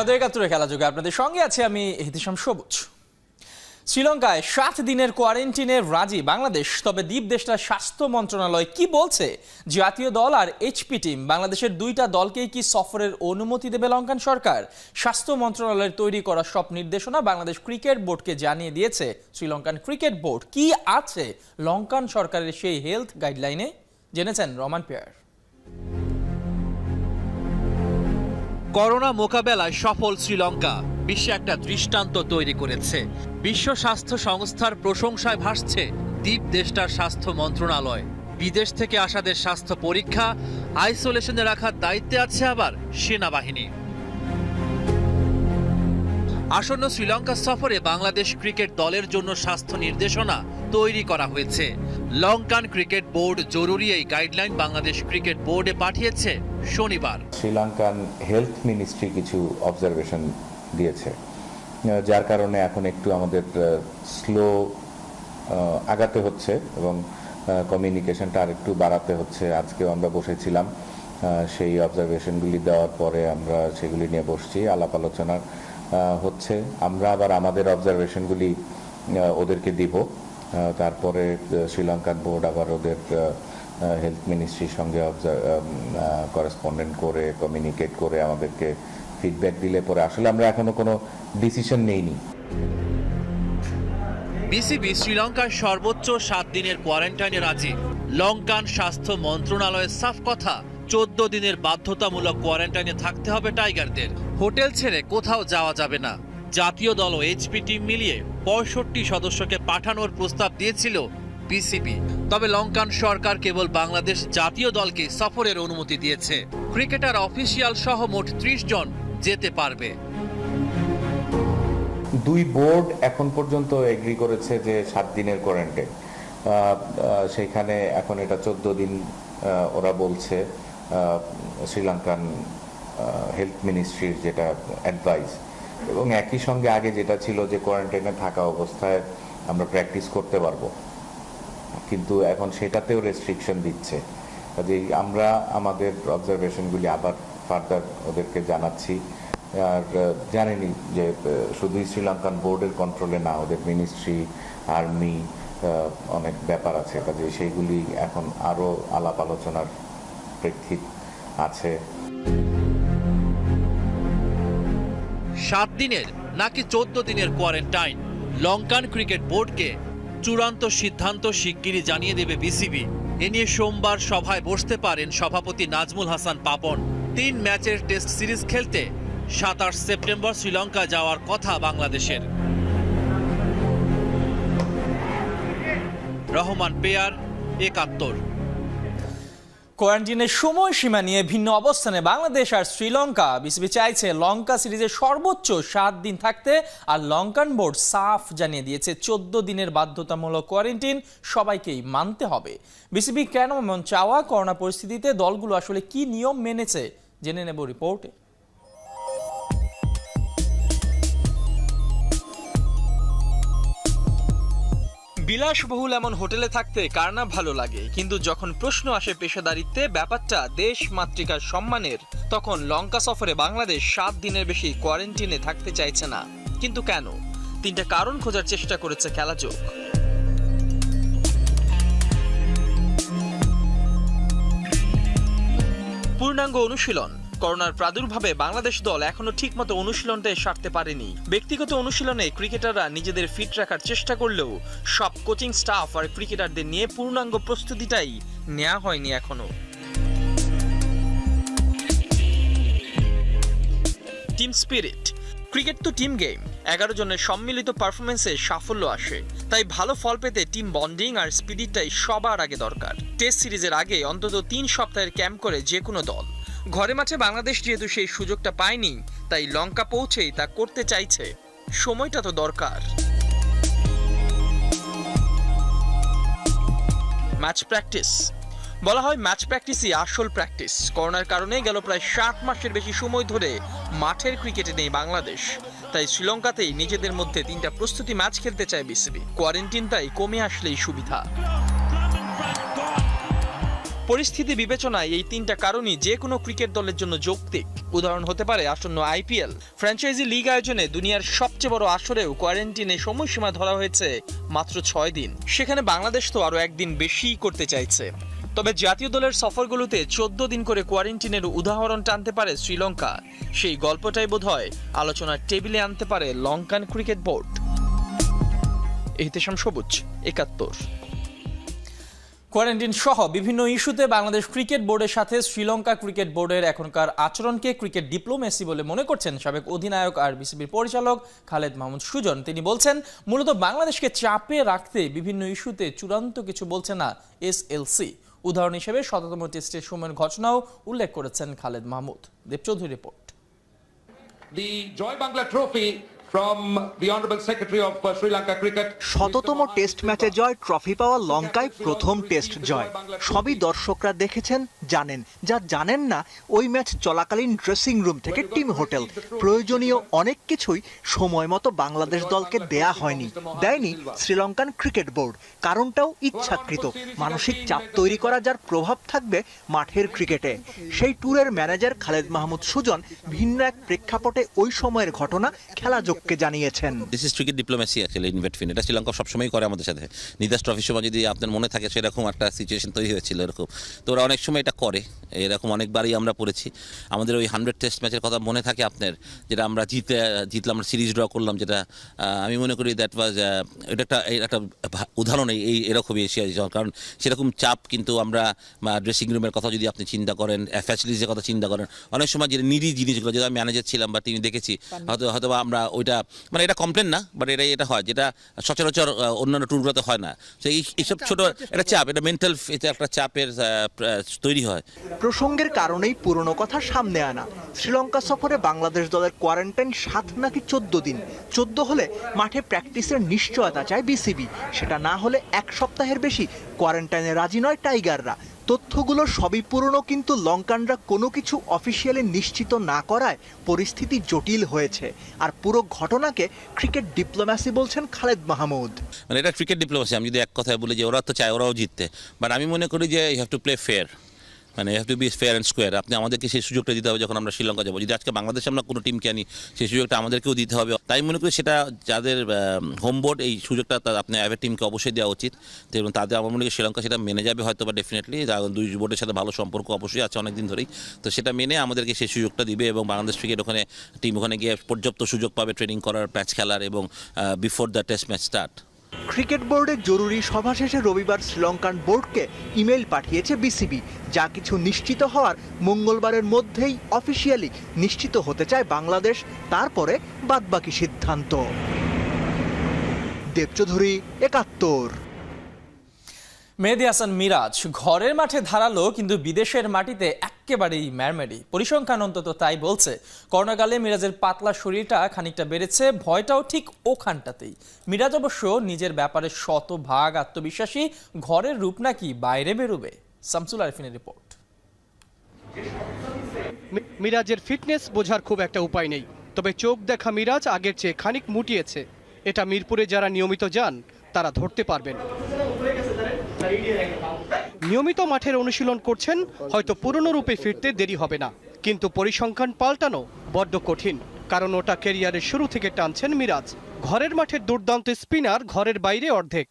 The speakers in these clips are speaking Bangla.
স্বাগত একাত্তরে খেলা যোগে আপনাদের সঙ্গে আছে আমি হিতিশাম সবুজ। শ্রীলঙ্কায় 7 দিনের কোয়ারেন্টিনে রাজি বাংলাদেশ, তবে দ্বীপ দেশটার স্বাস্থ্য মন্ত্রণালয় কি বলছে? জাতীয় দল আর এইচপি টিম বাংলাদেশের দুইটা দলকেই কি সফরের অনুমতি দেবে লঙ্কান সরকার? স্বাস্থ্য মন্ত্রণালয়ের তৈরি করা সব নির্দেশনা বাংলাদেশ ক্রিকেট বোর্ডকে জানিয়ে দিয়েছে শ্রীলঙ্কান ক্রিকেট বোর্ড। কি আছে লঙ্কান সরকারের সেই হেলথ গাইডলাইনে, জেনেছেন রমান পেয়ার। করোনা মোকাবেলায় সফল শ্রীলঙ্কা বিশ্বে একটা দৃষ্টান্ত তৈরি করেছে। বিশ্ব স্বাস্থ্য সংস্থার প্রশংসায় ভাসছে দ্বীপ দেশটার স্বাস্থ্য মন্ত্রণালয়। বিদেশ থেকে আসাদের স্বাস্থ্য পরীক্ষা, আইসোলেশনে রাখার দায়িত্বে আছে আবার সেনাবাহিনী। আসন্ন শ্রীলঙ্কা সফরে বাংলাদেশ ক্রিকেট দলের জন্য স্বাস্থ্য নির্দেশনা তৈরি করা হয়েছে। লঙ্কান ক্রিকেট বোর্ড জরুরি এই গাইডলাইন বাংলাদেশ ক্রিকেট বোর্ডে পাঠিয়েছে শনিবার। শ্রীলঙ্কান হেলথ মিনিস্ট্রি কিছু অবজারভেশন দিয়েছে, যার কারণে এখন একটু আমাদের স্লো আগাতে হচ্ছে এবং কমিউনিকেশনটা আর একটু বাড়াতে হচ্ছে। আজকেও আমরা বসেছিলাম, সেই অবজারভেশনগুলি দেওয়ার পরে আমরা সেগুলি নিয়ে বসছি, আলাপ আলোচনা হচ্ছে। আমরা আবার আমাদের অবজারভেশনগুলি ওদেরকে দিব, তারপরে শ্রীলঙ্কান বোর্ড আবার ওদের হেলথ মিনিস্ট্রির সঙ্গে করেসপন্ডেন্ট করে কমিউনিকেট করে আমাদেরকে ফিডব্যাক দিলে পরে আসলে আমরা এখনো কোনো ডিসিশন নেইনি। বিসিবি শ্রীলঙ্কার সর্বোচ্চ 7 দিনের কোয়ারেন্টাইনে রাজি। লঙ্কান স্বাস্থ্য মন্ত্রণালয়ের সাফ কথা, 14 দিনের বাধ্যতামূলক কোয়ারেন্টাইনে থাকতে হবে টাইগারদের। হোটেল ছেড়ে কোথাও যাওয়া যাবে না। জাতীয় দল ও এইচপি টিম মিলিয়ে 65 সদস্যকে পাঠানোর প্রস্তাব দিয়েছিল বিসিবি, তবে লঙ্কান সরকার কেবল বাংলাদেশ জাতীয় দলকে সফরের অনুমতি দিয়েছে। ক্রিকেটার অফিসিয়াল সহ মোট 30 জন যেতে পারবে। দুই বোর্ড এখন পর্যন্ত এগ্রি করেছে যে 7 দিনের কোয়ারেন্টাইন, সেখানে এখন এটা 14 দিন ওরা বলছে। শ্রীলঙ্কান হেলথ মিনিস্ট্রির যেটা অ্যাডভাইস, এবং একই সঙ্গে আগে যেটা ছিল যে কোয়ারেন্টাইনে থাকা অবস্থায় আমরা প্র্যাকটিস করতে পারবো, কিন্তু এখন সেটাতেও রেস্ট্রিকশন দিচ্ছে। কাজেই আমরা আমাদের অবজারভেশনগুলি আবার ফার্দার ওদেরকে জানাচ্ছি। আর জানেনি যে শুধুই শ্রীলঙ্কান বোর্ডের কন্ট্রোলে না, ওদের মিনিস্ট্রি, আর্মি, অনেক ব্যাপার আছে। কাজেই সেইগুলি এখন আরও আলাপ আলোচনার প্রেক্ষিত আছে। 7 দিনের নাকি 14 দিনের কোয়ারেন্টাইন, লঙ্কান ক্রিকেট বোর্ডকে চূড়ান্ত সিদ্ধান্ত শিগগিরই জানিয়ে দেবে বিসিবি। এ নিয়ে সোমবার সভায় বসতে পারেন সভাপতি নাজমুল হাসান পাপন। 3 ম্যাচের টেস্ট সিরিজ খেলতে 27 সেপ্টেম্বর শ্রীলঙ্কা যাওয়ার কথা বাংলাদেশের। রহমান পেয়ার, একাত্তর। কোয়ারেন্টিনের সময়সীমা নিয়ে ভিন্ন অবস্থানে বাংলাদেশ আর শ্রীলঙ্কা। বিসিবি চাইছে লঙ্কা সিরিজের সর্বোচ্চ 7 দিন থাকতে, আর লঙ্কান বোর্ড সাফ জানিয়ে দিয়েছে 14 দিনের বাধ্যতামূলক কোয়ারেন্টিন সবাইকেই মানতে হবে। বিসিবি কেন এমন চাওয়া, করোনা পরিস্থিতিতে দলগুলো আসলে কি নিয়ম মেনেছে, জেনে নেব রিপোর্টে। বিলাসবহুল এমন হোটেলে থাকতে কার না ভালো লাগে, কিন্তু যখন প্রশ্ন আসে পেশাদারিত্বে, ব্যাপারটা দেশ মাতৃকার সম্মানের, তখন লঙ্কা সফরে বাংলাদেশ 7 দিনের বেশি কোয়ারেন্টিনে থাকতে চাইছে না। কিন্তু কেন? 3টা কারণ খোঁজার চেষ্টা করেছে খেলাযোগ। পূর্ণাঙ্গ অনুশীলন। করোনার প্রাদুর্ভাবে বাংলাদেশ দল এখনো ঠিকমতো অনুশীলনটাই সারতে পারেনি। ব্যক্তিগত অনুশীলনে ক্রিকেটাররা নিজেদের ফিট রাখার চেষ্টা করলেও সব কোচিং স্টাফ আর ক্রিকেটারদের নিয়ে পূর্ণাঙ্গ প্রস্তুতিটাই নেওয়া হয়নি এখনো। Team spirit. ক্রিকেট তো টিম গেম। 11 জনের সম্মিলিত পারফরমেন্সে সাফল্য আসে, তাই ভালো ফল পেতে টিম বন্ডিং আর স্পিরিটটাই সবার আগে দরকার। টেস্ট সিরিজের আগে অন্তত 3 সপ্তাহের ক্যাম্প করে যে কোনো দল। ঘরে মাঠে বাংলাদেশ যেহেতু সেই সুযোগটা পায়নি, তাই লঙ্কা পৌঁছেই তা করতে চাইছে। সময়টা তো দরকার। Match practice. বলা হয় ম্যাচ প্র্যাকটিসই আসল প্র্যাকটিস। করোনার কারণে গেল প্রায় 7 মাসের বেশি সময় ধরে মাঠের ক্রিকেটে নেই বাংলাদেশ, তাই শ্রীলঙ্কাতেই নিজেদের মধ্যে 3টা প্রস্তুতি ম্যাচ খেলতে চায় বিসিবি। কোয়ারেন্টিনটাই কমে আসলেই সুবিধা। পরিস্থিতি বিবেচনায় এই তিনটা কারণই যে কোনো ক্রিকেট দলের জন্য যৌক্তিক। উদাহরণ হতে পারে আসন্ন আইপিএল। ফ্র্যাঞ্চাইজি লিগ আয়োজনে দুনিয়ার সবচেয়ে বড় আসরেও কোয়ারেন্টিনে সময়সীমা ধরা হয়েছে মাত্র 6 দিন। সেখানে বাংলাদেশ তো আরো একদিন বেশিই করতে চাইছে। তবে জাতীয় দলের সফরগুলোতে 14 দিন করে কোয়ারেন্টিনের উদাহরণ টানতে পারে শ্রীলঙ্কা। সেই গল্পটাই বোধহয় আলোচনার টেবিলে আনতে পারে লঙ্কান ক্রিকেট বোর্ড। ইহতেশাম সবুজ, 71। কোয়ারেন্টিন সহ বিভিন্ন ইস্যুতে বাংলাদেশ ক্রিকেট বোর্ডের সাথে শ্রীলঙ্কা ক্রিকেট বোর্ডের এখনকার আচরণকে ক্রিকেট ডিপ্লোমেসি বলে মনে করছেন সাবেক অধিনায়ক আর বিসিবির পরিচালক খালেদ মাহমুদ সুজন। তিনি বলছেন, মূলত বাংলাদেশকে চাপে রাখতে বিভিন্ন ইস্যুতে চূড়ান্ত কিছু বলছে না এসএলসি। উদাহরণ হিসেবে ১৭তম টেস্টের সময়ের ঘটনাও উল্লেখ করেছেন Khaled Mahmud. Debchowdhury report. The Joy Bangla Trophy from the Honorable Secretary of Sri Lanka Cricket. ১৭তম টেস্ট ম্যাচে জয়, ট্রফি পাওয়া লঙ্কায় প্রথম টেস্ট জয়, সবই দর্শকরা দেখেছেন, জানেন। যা জানেন না, ওই ম্যাচ চলাকালীন ড্রেসিং রুম থেকে টিম হোটেল, প্রয়োজনীয় অনেক কিছুই সময় মতো বাংলাদেশ দলকে দেয়া হয়নি, দেয়নি শ্রীলঙ্কান ক্রিকেট বোর্ড। কারণটাও ইচ্ছাকৃত, মানসিক চাপ তৈরি করা যার প্রভাব থাকবে মাঠের ক্রিকেটে। সেই ট্যুরের ম্যানেজার খালেদ মাহমুদ সুজন ভিন্ন এক প্রেক্ষাপটে ওই সময়ের ঘটনা খেলাযোগকে জানিয়েছেন। This is cricket diplomacy actually in ভেটফিন। এটা শ্রীলঙ্কা সবসময় করে আমাদের সাথে। নিদাস ট্রফির সময় যদি আপনার মনে থাকে সেরকম একটা সিচুয়েশন তৈরি হয়েছিল এরকম। তো ওরা অনেক সময় এটা করে, এরকম অনেকবারই আমরা পড়েছি। আমাদের ওই 100 টেস্ট ম্যাচের কথা মনে থাকে আপনার, যেটা আমরা জিতলাম, আমরা সিরিজ ড্র করলাম, যেটা আমি মনে করি দ্যাট ওয়াজ এটা একটা উদাহরণ এরকমই এশিয়া। কারণ সেরকম চাপ কিন্তু আমরা ড্রেসিং রুমের কথা যদি আপনি চিন্তা করেন, ফ্যাসিলিটিসের কথা চিন্তা করেন, অনেক সময় যে নিরি জিনিসগুলো, যেটা আমি ম্যানেজার ছিলাম বা টিমে দেখেছি, হয়তো আমরা ওইটা মানে এটা কমপ্লেন না, বাট এটা হয় যেটা সচরাচর অন্যান্য ট্যুরগুলোতে হয় না। তো এইসব ছোট একটা চাপ, এটা মেন্টাল একটা চাপের তৈরি হয়। প্রসঙ্গের কারণেই পুরনো কথা সামনে আনা। শ্রীলঙ্কা সফরে বাংলাদেশ দলের কোয়ারেন্টাইন 7 নাকি 14 দিন। 14 হলে মাঠে প্র্যাকটিসের নিশ্চয়তা চায় বিসিবি, সেটা না হলে 1 সপ্তাহের বেশি কোয়ারেন্টাইনে রাজি নয় টাইগাররা। তথ্যগুলো সবই পুরনো, কিন্তু লঙ্কানরা কোনো কিছু অফিসিয়ালি নিশ্চিত না করায় পরিস্থিতি জটিল হয়েছে। আর পুরো ঘটনাকে ক্রিকেট ডিপ্লোম্যাসি বলছেন খালেদ মাহমুদ। মানে এটা ক্রিকেট ডিপ্লোম্যাসি। আমি যদি এক কথায় বলি যে ওরা তো চায় ওরাও জিততে, বাট আমি মনে করি যে you have to play fair, মানে you have to be fair and square. আপনি আমাদেরকে সেই সুযোগটা দিতে হবে যখন আমরা শ্রীলঙ্কা যাবো। যদি আজকে বাংলাদেশে আমরা কোনো টিমকে আনি, সেই সুযোগটা আমাদেরকেও দিতে হবে। তাই মনে করি সেটা যাদের হোম বোর্ড, এই সুযোগটা আপনি অ্যাভের টিমকে অবশ্যই দেওয়া উচিত। তো এবং তাদের আমার মনে করি শ্রীলঙ্কা সেটা মেনে যাবে হয়তো বা ডেফিনেটলি। দুই বোর্ডের সাথে ভালো সম্পর্ক অবশ্যই আছে অনেক দিন ধরেই। তো সেটা মেনে আমাদেরকে সেই সুযোগটা দিবে এবং বাংলাদেশ ক্রিকেট টিম ওখানে গিয়ে পর্যাপ্ত সুযোগ পাবে ট্রেনিং করার, ম্যাচ খেলার এবং before the test match start. Cricket বোর্ডের জরুরি সভা শেষে রবিবার শ্রীলঙ্কান বোর্ডকে ইমেল পাঠিয়েছে বিসিবি। যা কিছু নিশ্চিত হওয়ার মঙ্গলবারের মধ্যেই অফিসিয়ালি নিশ্চিত হতে চায় বাংলাদেশ, তারপরে বাদবাকি সিদ্ধান্ত। দেবচৌধুরী, 71। মেহেদী হাসান মিরাজ ঘরের মাঠে ধারালো, কিন্তু বিদেশের মাটিতে একেবারেই ম্যারমেডি। পরিসংখ্যান অন্তত তাই বলছে। করোনাকালে মিরাজের পাতলা শরীরটা খানিকটা বেড়েছে, ভয়টাও ঠিক ওখানটাতেই। মিরাজ অবশ্য নিজের ব্যাপারে শতভাগ আত্মবিশ্বাসী। ঘরের রূপ নাকি বাইরে বেরোবে। শামসুল আরিফিনের রিপোর্ট। মিরাজের ফিটনেস বোঝার খুব একটা উপায় নেই, তবে চোখ দেখা মিরাজ আগের চেয়ে খানিক মুটিয়েছে। এটা মিরপুরে যারা নিয়মিত যান তারা ধরতে পারবেন। নিয়মিত মাঠের অনুশীলন করছেন, হয়তো পুরনো রূপে ফিরতে দেরি হবে না। কিন্তু পরিসংখ্যান পাল্টানো বড্ড কঠিন, কারণ ওটা ক্যারিয়ারের শুরু থেকে টানছেন মিরাজ। ঘরের মাঠের দুর্দান্ত স্পিনার, ঘরের বাইরে অর্ধেক।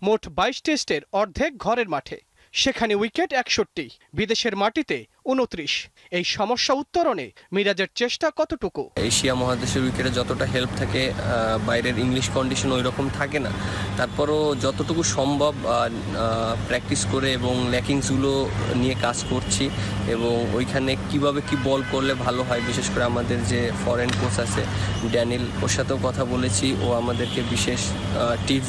মোট 22 টেস্টের অর্ধেক ঘরের মাঠে, সেখানে উইকেট 61, বিদেশের মাটিতে 29। এই সমস্যা উত্তরণে মিরাজের চেষ্টা কতটুকু? এশিয়া মহাদেশের উইকেটে যতটা হেল্প থাকে, বাইরের ইংলিশ কন্ডিশন ওই রকম থাকে না। তারপরও যতটুকু সম্ভব প্র্যাকটিস করে এবং ল্যাকিংসগুলো নিয়ে কাজ করছি, এবং ওইখানে কিভাবে কি বল করলে ভালো হয়, বিশেষ করে আমাদের যে ফরেন কোচ আছে ড্যানিল, ওর সাথেও কথা বলেছি। ও আমাদেরকে বিশেষ টিপস